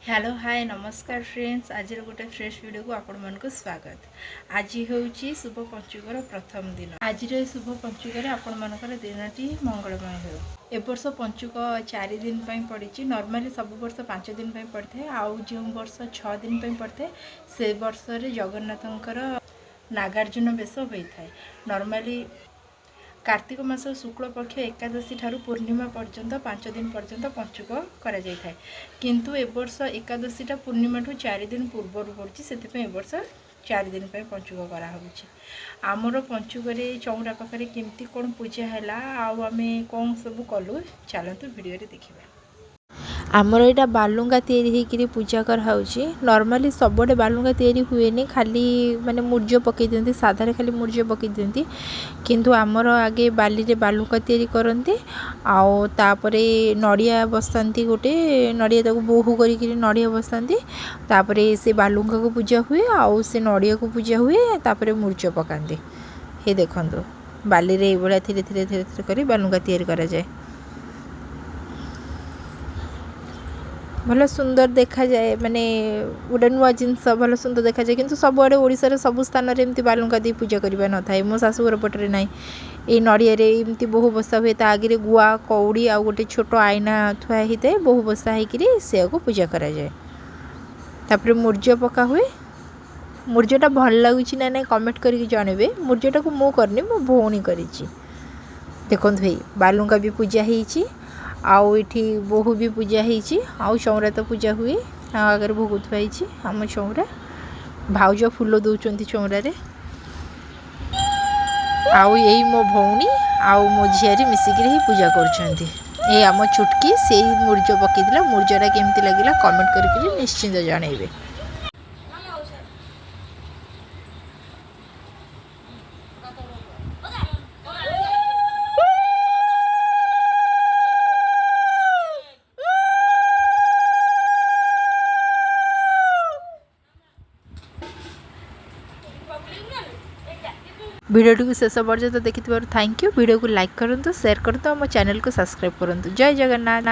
Hello hi नमस्कार friends आज गोटे फ्रेश वीडियो को आपण मन को स्वागत। आज हूँ शुभ पंचुकर प्रथम दिन। आज शुभ पंचुकर आपण मानकर दिनटी मंगलमय हो। ए वर्ष पंचुक 4 दिन पड़ी। नॉर्मली सब वर्ष 5 दिन पड़ता है। आउ जो वर्ष 6 दिन पड़ता है से वर्ष जगन्नाथंकर नागार्जुन बेश होता है। नॉर्मली कार्तिक मास शुक्ल पक्ष एकादशी ठारू पूर्णिमा पर्यंत 5 दिन पर्यंत पंचुक करा जाय थाए। किंतु ए वर्ष एकादशी टा पूर्णिमा ठू 4 दिन पूर्व पड़ी से वर्ष 4 दिन पंचुक करा आमर पंचुक चौरा पाखे केमती कौन पूजा है आमे कौन सब कलु चलतु वीडियो देखा। आमर यहाँ बालुंगा तैयारी पूजा कराऊँगी। नॉर्मली सबुठे बालुंगा तैयारी हुए खाली माने मूर्ज पकई दिखती साधारे खाली मूर्ज पकई दिखती किंतु आमर आगे बाली रे बालुंगा तैयारी करते आउे नड़िया बसाती गोटे नड़िया बोहू कर नड़िया बसाती से बालुंगा को पूजा हुए आउ से नड़िया को पूजा हुए तापर मूर्ज पकाते। हे देखो बाली रे भाया धीरे धीरे धीरे धीरे कर बालुंगा तैयारी करा जाए। भल सुंदर देखा जाए माने गोटे नुआ जिनस भल सुंदर देखा जाए किंतु सबुआड़े ओडिशार सब स्थान में एमती बालुंगा दी पूजा करवा न थाए। मो शाशुघर पटरे ना ये नड़िया एमती बहु बसा हुए आगे गुआ कौड़ी आ गोटे छोट आईना थुआ होता है बहु बसा होकर को पूजा करा जाए। तापर मूर्ज पका हुए। मूर्जटा भल लगुच ना ना कमेंट करके जनइबे। मूर्जटा को मु करनी मो भौणी करी देखो भाई बालुंगा भी पूजा होती आउ इठी बोहू भी पूजा होती आउ चौरा तो पूजा हुए आगे भोग थुआई आम चौरा भाउज फूल दौरान चौरार आउ यही मो भौणी आउ मो झियारी मिसिक ही पूजा कर आम छुटकी से मूर्ज पकईला। मूर्जटा केमती लगे कमेंट करके निश्चिंत जनइबे। वीडियो को शेष पर्यंत देखि थैंक यू। वीडियो को लाइक करूँ, शेयर करूँ, और मो चैनल को सब्सक्राइब करूँ। जय जगन्नाथ।